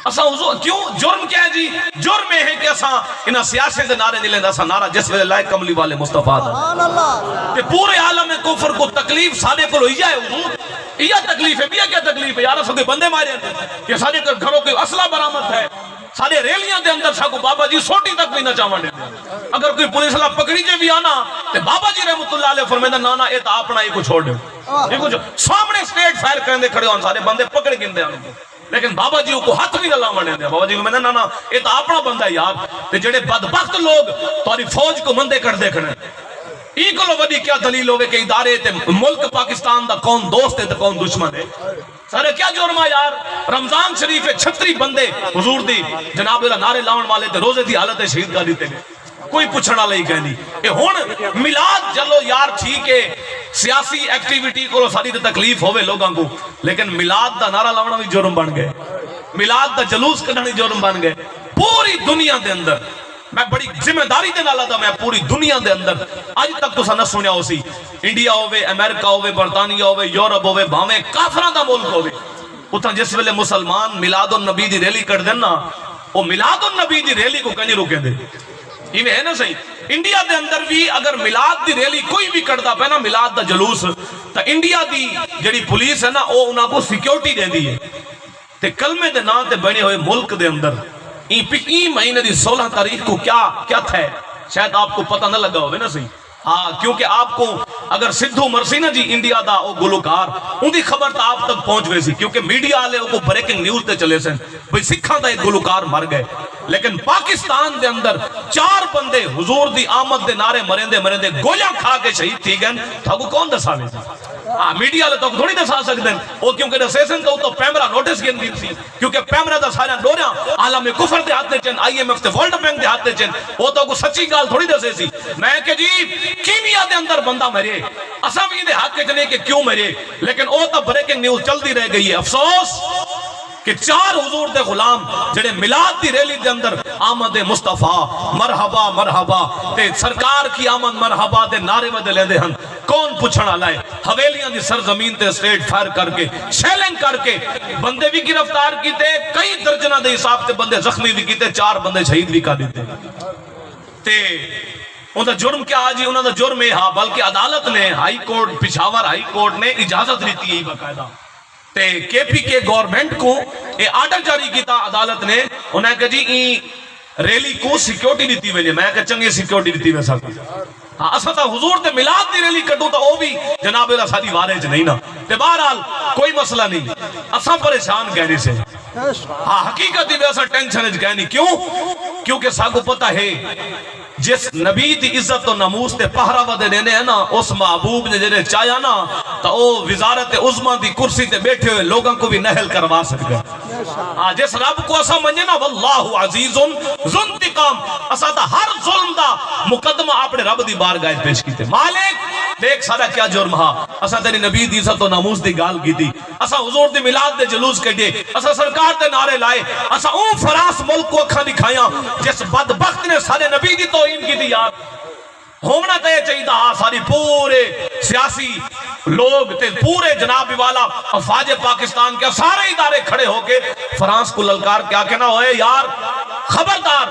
اساں حضور کیوں جرم کیا ہے جی جرم ہے کہ اساں انہاں سیاسی دے نعرے نہیں لیندے اساں نعرہ جس ویلے لائے کملی والے مصطفیٰ دا سبحان اللہ کہ پورے عالم کفر کو تکلیف سارے کو ہوئی جائے حضور یہ تکلیف ہے بیا کیا تکلیف ہے یار اساں کوئی بندے مارے ہیں کہ سارے گھروں کے اسلحہ برآمد ہے سارے ریلیاں دے اندر ساکو بابا جی سوٹی تک بھی نہ چاہواں دے اگر کوئی پولیس والا پکڑی جے بھی آنا تے بابا جی رحمت اللہ علیہ فرمائندا نا نا اے تا اپنا ہی کو چھوڑ دے یہ کچھ سامنے سٹیٹ فائر کرنے کھڑے ہون سارے بندے پکڑ گندے ہیں لیکن بابا جی کو ہاتھ بھی نہ لاونے دے بابا جی کو میں نا نا اے تا اپنا بندہ ہے یار تے جڑے بدبخت لوگ تاری فوج کو مندے کر دیکھنے ای کلو وڈی کیا دلیل ہوئے کہ ادارے تے ملک پاکستان دا کون دوست ہے تے کون دشمن ہے سارے کیا جرم ہے یار رمضان شریف 36 بندے حضور دی جناب اللہ نعرے لاون والے تے روزے دی حالت شہید کر دیتے گئے کوئی پوچھنا لئی کہنی اے ہن میلاد چلو یار ٹھیک ہے سیاسی ایکٹیویٹی کو ساری تے تکلیف ہوئے لوگاں کو لیکن میلاد دا نعرہ لاونا بھی جرم بن گئے میلاد دا جلوس کڈھنا جرم بن گئے پوری دنیا دے اندر میں بڑی ذمہ داری دے نال دا میں پوری دنیا دے اندر اج تک تو نہ سنیا ہو سی انڈیا ہوے امریکہ ہوے برطانیہ ہوے یورپ ہوے بھاویں کافراں دا ملک ہوے اتھاں جس ویلے مسلمان میلاد النبی دی ریلی کر دین نا او میلاد النبی دی ریلی کو کہیں روکے دے ایویں ہے نا صحیح انڈیا دے اندر بھی اگر میلاد دی ریلی کوئی بھی کردا پے نا میلاد دا جلوس تا انڈیا دی جڑی پولیس ہے نا او انہاں کو سیکیورٹی دیندی ہے تے کلمے دے نام تے بنے ہوئے ملک دے اندر این مہینے دی 16 تاریخ کو کیا تھا شاید آپ کو پتہ نہ لگا ہوئے نا صحیح ہاں کیونکہ آپ کو اگر سدھو مرسی نا جی انڈیا دا او گلوکار ان دی خبر تا آپ تک پہنچ گئی سی کیونکہ میڈیا والے کو بریکنگ نیوز تے چلے سن بھئی سکھاں دا ایک گلوکار مر گئے لیکن پاکستان دے اندر 4 بندے حضور دی آمد دے نعرے مرندے گولیاں کھا کے شہید تھی گئے تھا کو کون دساوے سی میڈیا والے تو تھوڑی دسا سکتے ہیں وہ کیونکہ دسیسن تو پیمرا نوٹس گن دی تھی کیونکہ پیمرا دا سارا ڈوریاں عالم کفر دے ہاتھ چن IMF تے ورلڈ بینک دے ہاتھ چن وہ تو کو سچی گال تھوڑی دسے سی میں کہ جی کیمیا دے اندر بندہ مرے اساں بھی دے حق چنے کہ کیوں مرے لیکن وہ تو بریکنگ نیوز چلتی رہ گئی ہے افسوس کہ 4 حضور دے غلام جڑے میلاد دی ریلی دے اندر آمد مصطفیٰ مرحبا مرحبا تے سرکار کی آمد مرحبا دے نعرے ودے لیندے ہن. کون پوچھنا لائے؟ حویلیاں دی سرزمین تے اسٹریٹ فائر کر کے شیلنگ کر کے بندے بھی گرفتار کیتے, کئی درجنہ دے حساب تے بندے زخمی بھی کیتے, 4 بندے شہید بھی کر دیتے. تے ان دا جرم کیا جی؟ انہوں دا جرم ہے ہاں, بلکہ عدالت نے high court Peshawar high court نے اجازت دیتی ہے باقاعدہ تے کے پی کے گورنمنٹ کو یہ آرڈر جاری کیتا عدالت نے. انہیں کہا جی این ریلی کو سیکیورٹی دیتی ویلے. میں کہا چنگی سیکیورٹی دیتی وے سکتا ہاں اسا تا حضور تے میلاد دی ریلی کٹو تا او بھی جناب اللہ ساری وارے چ نہیں نا. تے بہرحال کوئی مسئلہ نہیں, اسا پریشان کہنے سے ہاں حقیقت دی اسا ٹینشن وچ گئے نہیں. کیوں؟ کیونکہ ساکو پتہ ہے جس نبی دی عزت و ناموس تے پہرا ودے دینے ہیں نا, اس محبوب نے جنہیں چاہیا نا تو او وزارت عظمہ دی کرسی تے بیٹھے ہوئے لوگوں کو بھی نہل کروا سکتے ہیں. جس رب کو اسا منجے نا واللہ عزیز ذو انتقام, اسا تا ہر ظلم دا مقدمہ اپنے رب دی بارگاہ پیش کیتے. مالک دیکھ سارا کیا جرم ہا, اسا تیری نبی دی عزت و ناموس دی گال کی تھی, اسا حضور دی میلاد دے جلوس کٹے, اسا سرکار دے نعرے لائے, اسا اون فرانس ملک کو اکھا دکھایا جس بدبخت نے سارے نبی دی توہین کی تھی. یار ہونا تے چاہیے تھا ساری پورے سیاسی لوگ تے پورے جناب والا افواج پاکستان کے سارے ادارے کھڑے ہو کے فرانس کو للکار کیا کہنا ہوئے یار خبردار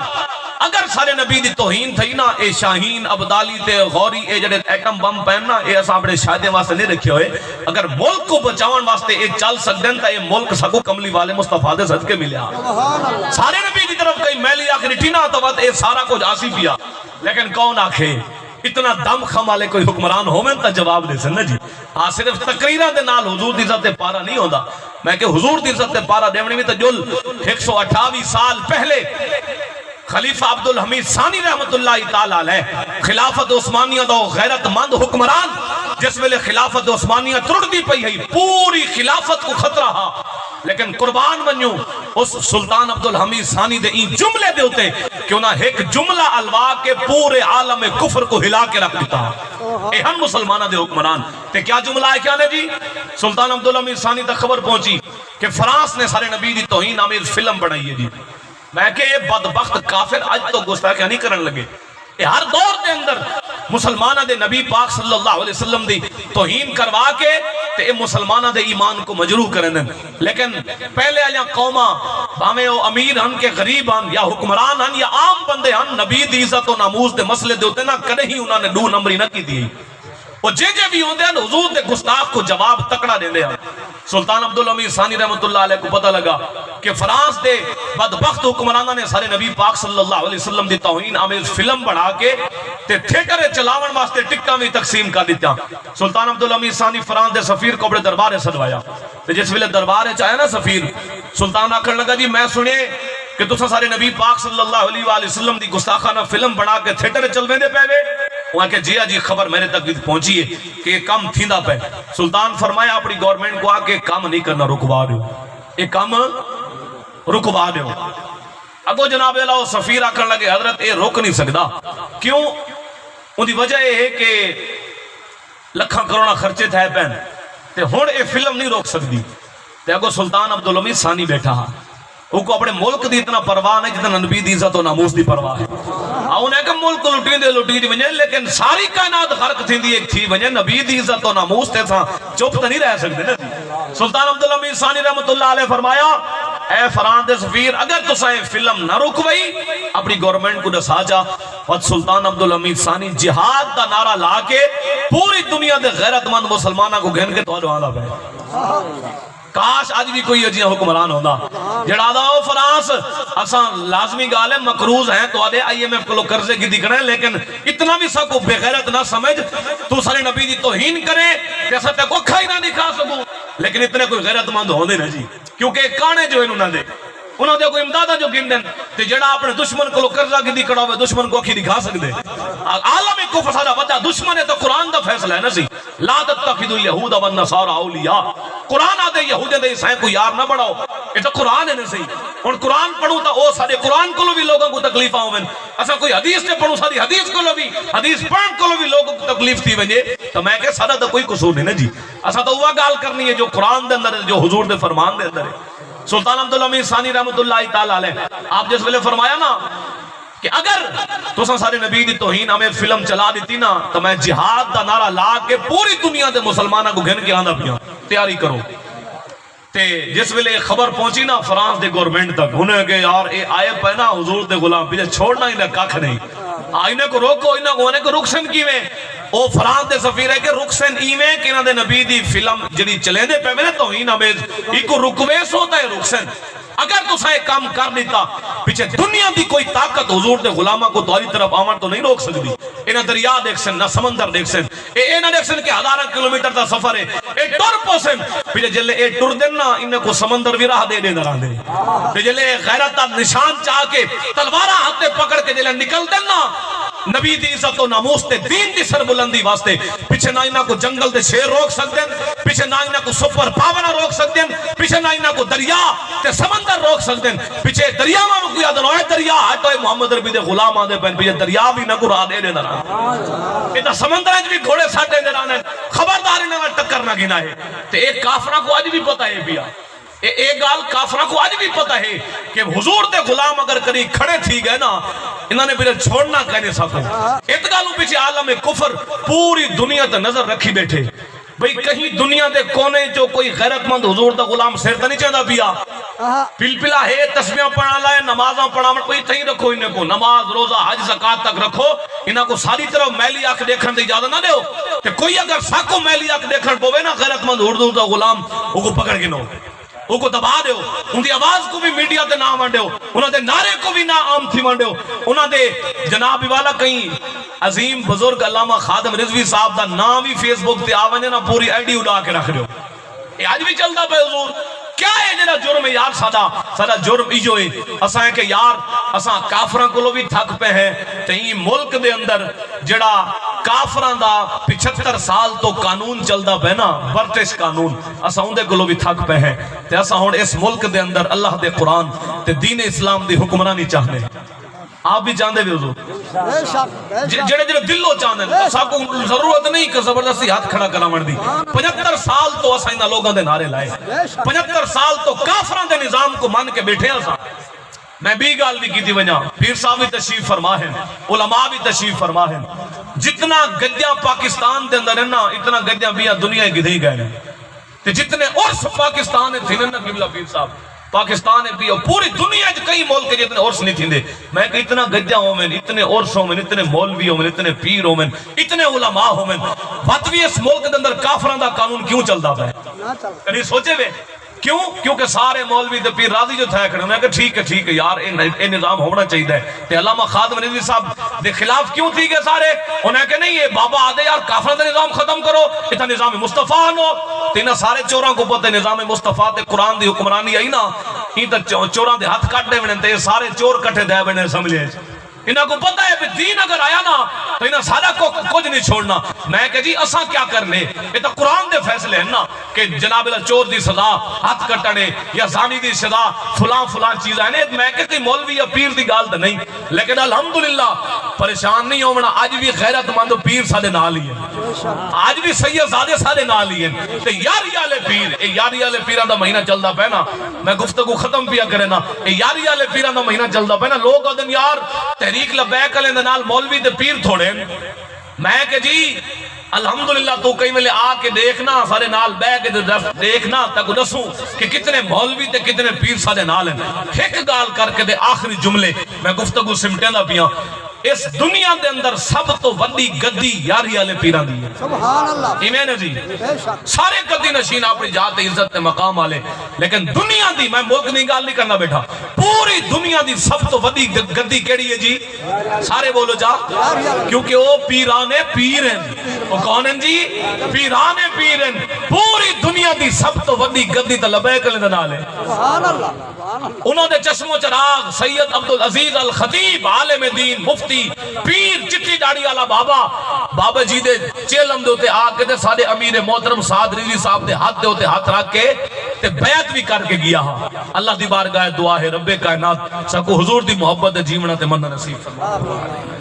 اگر سارے نبی دی توہین تھی نا اے شاہین ابدالی تے غوری اے جڑے ایٹم بم پہننا اے اساں اپنے شاہدے واسطے نہیں رکھے ہوئے. اگر ملک کو بچاون واسطے اے چل سکدن تا اے ملک سگو کملی والے مصطفیٰ دے صدقے ملیا. سارے نبی دی طرف کئی میلی آخری ٹینا تو وقت اے سارا کچھ آسی پیا. لیکن کون آکھے اتنا دم خم والے کوئی حکمران ہو میں تا جواب دے سن جی. ہاں صرف تقریرہ دے نال حضور دی عزت پارا نہیں ہوندا. میں کہ حضور دی عزت پارا دیونی میں تو جل 128 سال پہلے خلیفہ عبدالحمید ثانی رحمت اللہ تعالی علیہ خلافت عثمانیہ دا غیرت مند حکمران جس ویلے خلافت عثمانیہ ترڑتی پئی ہے, پوری خلافت کو خطرہ ہا, لیکن قربان بنیوں اس سلطان عبدالحمید ثانی دے این جملے دے ہوتے کہ انہاں ایک جملہ الوا کے پورے عالم کفر کو ہلا کے رکھ دیتا. اے ہم مسلمانہ دے حکمران تے کیا جملہ ہے کیا نے جی؟ سلطان عبدالحمید ثانی تک خبر پہنچی کہ فرانس نے سارے نبی دی توہین آمیز فلم بنائی ہے جی. میں کہ یہ بدبخت کافر آج تو گستاخی نہیں کرن لگے. یہ ہر دور دے اندر مسلمانہ دے نبی پاک صلی اللہ علیہ وسلم دی توہین کروا کے تے اے مسلمانہ دے ایمان کو مجروح کرنے. لیکن پہلے آلیاں قوماں بھامے وہ امیر ہن کے غریب ہن یا حکمران ہن یا عام بندے ہن, نبی دی عزت و ناموس دے مسئلے دے ہوتے نا کدے ہی انہوں نے 2 نمبری نہ کی دی. وہ جے بھی ہوندے ہیں حضور دے گستاخ کو جواب تکڑا دیندے ہیں. سلطان عبدالحمید ثانی رحمت اللہ علیہ کو پتہ لگا کہ فرانس دے بدبخت حکمرانہ نے سارے نبی پاک صلی اللہ علیہ وسلم دی توہین آمیز فلم بڑھا کے تے تھیٹر چلاون واسطے ٹکٹاں بھی تقسیم کر دیتا. سلطان عبدالحمید ثانی فرانس دے سفیر کو اپنے دربارے سدوایا. جس ویلے دربارے چاہے نا سفیر, سلطان آکھن لگا جی میں سنے کہ تسا سارے نبی پاک صلی اللہ علیہ وآلہ وسلم دی گستاخانہ فلم بنا کے تھیٹر چلویں دے پہوے. وہاں کہ جی خبر میرے تک پہنچی ہے کہ یہ کام تھیندا پہ. سلطان فرمایا اپنی گورنمنٹ کو آکے کام نہیں کرنا, رکوا دیو, یہ کام رکوا دیو. اگو جناب اللہ سفیر آکھن لگے حضرت یہ رک نہیں سکدا. کیوں؟ ان دی وجہ یہ ہے کہ لکھاں کروڑا خرچے تھے پہن تے ہن یہ فلم نہیں روک سکتی. تے اگو سلطان عبدالحمید ثانی بیٹھا ہاں, وہ کو اپنے ملک دی اتنا پرواہ نہیں جتنا نبی دی عزت و ناموس دی پرواہ ہے. انہیں کہ ملک لٹی دی ونجے, لیکن ساری کائنات غرق تھی دی ایک تھی ونجے نبی دی عزت و ناموس تے تھا چپ تو نہیں رہ سکتے نا جی. سلطان عبدالحمید ثانی رحمت اللہ علیہ فرمایا اے فرانس دے سفیر اگر تساں فلم نہ رکوئی اپنی گورنمنٹ کو دسا جا. اور سلطان عبدالحمید ثانی جہاد دا نعرہ لا کے پوری دنیا دے غیرت مند مسلمانہ کو گھن کے تو آدھا پہ. کاش آج بھی کوئی اجیاں حکمران ہوندہ جڑا دا ہو فرانس اساں لازمی گال ہے مقروض ہیں تو آدھے IMF کو لوگ قرضے کی دکھ رہے ہیں, لیکن اتنا بھی سا کو بے غیرت نہ سمجھ تو سارے نبی دی توہین کرے جیسا تے کو کھائی نہ دکھا سکو. لیکن اتنے کوئی غیرت مند ہوندے نا جی, کیونکہ کانے جو انہوں نے دے انہوں نے کوئی امدادہ جو گن دیں تے جڑا اپنے دشمن کو قرضہ کی دی کڑا ہوئے دشمن کو اکھی دکھا سکتے. عالم کو فسادہ بتا دشمن ہے تو قرآن دا فیصلہ ہے نا سی لا تتخذوا اليهود والنصارى اولیاء. قرآن آدھے یہودیں دے عیسائیں کو یار نہ بڑھاؤ, یہ تو قرآن ہے نا سی. اور قرآن پڑھوں تا او سارے قرآن کو بھی لوگوں کو تکلیف آؤں اسا کوئی حدیث نے پڑھوں ساری حدیث کو بھی حدیث پڑھن کو بھی لوگوں کو تکلیف تھی ونجے تو میں کہ سارا تو کوئی قصور نہیں نا جی. اسا تو وہ گال کرنی ہے جو قرآن دے اندر ہے جو حضور دے فرمان دے اندر ہے. سلطان عبداللہ امین ثانی رحمت اللہ تعالی علیہ آپ جس ویلے فرمایا نا کہ اگر تساں سارے نبی دی توہین ہمیں فلم چلا دیتی نا تو میں جہاد دا نعرہ لا کے پوری دنیا دے مسلمانوں کو گھن کے آندا پیا تیاری کرو تے جس ویلے خبر پہنچی نا فرانس دے گورنمنٹ تک انہیں کہ یار اے آئے پہ نا حضور دے غلام پیچھے چھوڑنا ہی نہ کھ نہیں انہیں کو روکو انہیں کو ہونے کو رکسن کیویں او فرانس دے سفیر ہے کہ رکسن ایویں کہ انہاں دے نبی دی فلم جڑی چلیں دے پہ میں توہین ہمیں ایک رکویس ہوتا ہے رکسن اگر تو سائے کام کر لیتا پیچھے دنیا دی کوئی طاقت حضور دے غلامہ کو دواری طرف آمن تو نہیں روک سکتی انہاں دریا دیکھ سن نہ سمندر دیکھ سن نہ دیکھ سن کہ ہزارہ کلومیٹر دا سفر ہے اے ٹر پوسن پیچھے جلے اے ٹر دن نا انہیں کو سمندر بھی راہ دے دے دران دے پیچھے جلے غیرت نشان چاہ کے تلوارہ ہاتھے پکڑ کے جلے نکل دن نا نبی دی عزت و ناموس تے دین دی سربلندی واسطے پیچھے نہ انہاں کو جنگل دے شیر روک سکتے ہیں پیچھے نہ انہاں کو سپر پاورہ روک سکتے ہیں پیچھے نہ انہاں کو دریا تے سمندر روک سکتے ہیں پیچھے دریا میں کوئی آدھن ہوئے دریا ہے تو محمد ربی دے غلام آدھے پہن پیچھے دریا بھی نہ کو راہ دے دے دران اتنا سمندر ہے بھی گھوڑے ساٹھے دران ہیں خبردار انہاں ٹکر نہ گنا ہے تے ایک کافرہ کو آج بھی پتہ ہے بیا ایک گال کافرہ کو آج بھی پتہ ہے کہ حضور دے غلام اگر کری کھڑے تھی گئے نا انہوں نے پھر چھوڑنا کہنے سکو اتگالوں پیچھے عالم کفر پوری دنیا تے نظر رکھی بیٹھے بھئی کہیں دنیا دے کونے جو کوئی غیرت مند حضور دا غلام سیر تا نہیں چاہتا بیا پل پلا ہے تسبیحاں پڑھا لائے نمازاں پڑھا کوئی تہیں رکھو انہیں کو نماز روزہ حج زکاة تک رکھو انہاں کو ساری طرح میلی آنکھ دیکھن دے اجازت نہ دیو کہ کوئی اگر ساکو میلی آنکھ دیکھن پوے نا غیرت مند حضور دا غلام وہ کو پکڑ کے نو وہ کو دبا دیو ان دی آواز کو بھی میڈیا تے نہ وانڈیو انہاں دے نعرے کو بھی نہ عام تھی وانڈیو انہاں دے جناب والا کہیں عظیم بزرگ علامہ خادم رضوی صاحب دا نام بھی فیس بک تے آونے نا پوری آئی ڈی اڑا کے رکھ دیو یہ آج بھی چلتا پہ حضور کیا ہے جنہا جرم ہے یار سادہ جرم ایجو ہے اساں ہے کہ یار اساں کافران کو لو بھی تھک پہ ہیں تے ہی ملک دے اندر جڑا کافران دا 75 سال تو قانون چلدا پہ نا برٹش قانون اساں اندے کو لو بھی تھک پہ ہیں تے اساں ہون اس ملک دے اندر اللہ دے قرآن تے دین اسلام دی حکمرانی چاہنے آپ بھی چاہندے بھی حضور جڑے جڑے دلوں چاہندے ساں کو ضرورت نہیں کہ زبردستی ہاتھ کھڑا کرا مر دی 75 سال تو اساں انہاں لوگاں دے نعرے لائے 75 سال تو کافران دے نظام کو مان کے بیٹھے ہیں میں بھی گال بھی کی تھی وجہ پیر صاحب بھی تشریف فرما ہے علماء بھی تشریف فرما ہے جتنا گجیاں پاکستان دے اندر ہے نا اتنا گجیاں بھی دنیا کی دہی گئے ہیں جتنے عرص پاکستان ہے تھے نا قبلہ پیر صاحب پاکستان ہے بھی پوری دنیا کئی ملک جتنے عرص نہیں تھیں دے میں کہ اتنا گجیاں ہوں میں اتنے عرص ہوں میں اتنے مولوی ہوں میں اتنے پیر ہوں میں اتنے علماء ہوں میں باتوی اس ملک دے اندر کافران دا قانون کیوں چلتا ہے کہیں سوچے بے کیوں کیونکہ سارے مولوی دے پیر راضی جو تھا کھڑے میں کہ ٹھیک ہے یار اے نظام ہونا چاہیے تے علامہ خادم رضوی صاحب دے خلاف کیوں تھی گئے سارے انہیں کہ نہیں یہ بابا آدھے یار کافران دے نظام ختم کرو اتنا نظام مصطفیٰ نو تینا سارے چوراں کو پتہ نظام مصطفیٰ تے قرآن دی حکمرانی آئی نا ہی تا چوراں دے ہاتھ کٹ دے بنے تے سارے چور کٹے دے بنے سمجھے انہاں کو پتہ ہے کہ دین اگر آیا نا تو انہاں سارا کو کچھ نہیں چھوڑنا میں کہ جی اساں کیا کرنے یہ تو قرآن دے فیصلے ہیں نا کہ جناب اللہ چور دی سزا ہاتھ کٹنے یا زانی دی سزا فلان چیز ہے میں کہ کوئی مولوی یا پیر دی گال تو نہیں لیکن الحمدللہ پریشان نہیں ہونا آج بھی غیرت مند پیر سارے نال ہی ہیں آج بھی سید زادے سارے نال ہی ہیں تے یاری والے پیر اے یاری والے پیراں دا مہینہ چلدا پے نا میں گفتگو ختم پیا کرے نا اے یاری والے پیراں دا مہینہ چلدا پے نا لوگ آدن یار تحریک لبیک علیہ نال مولوی تے پیر تھوڑے میں کہ جی الحمدللہ تو کئی ملے آ کے دیکھنا سارے نال بے کے دیکھنا تک دسوں کہ کتنے مولوی تے کتنے پیر سارے نال ہیں ایک گال کر کے دے آخری جملے میں گفتگو سمٹے نہ پیا اس دنیا دے اندر سب تو وڈی گدی یاری والے پیران دی ہے سبحان اللہ ایمین ہے جی سارے گدی نشین اپنی ذات عزت تے مقام والے لیکن دنیا دی میں ملک نہیں گال نہیں کرنا بیٹھا پوری دنیا دی سب تو وڈی گدی کیڑی ہے جی سارے بولو جا کیونکہ وہ پیران پیر ہیں وہ کون ہیں جی پیران پیر ہیں پوری دنیا دی سب تو وڈی گدی تے لبیک علیہ نال ہے سبحان اللہ انہوں نے چشم و چراغ سید عبدالعزیز الخطیب عالم دین مفتی پیر چٹی ڈاڑی والا بابا جی دے چیلم دے ہوتے آ کے دے سارے امیر محترم سعد رضوی صاحب دے ہوتے ہاتھ رکھ کے تے بیعت بھی کر کے گیا ہاں اللہ دی بارگاہ دعا ہے رب کائنات سکو حضور دی محبت جیونا تے من نصیب فرمائے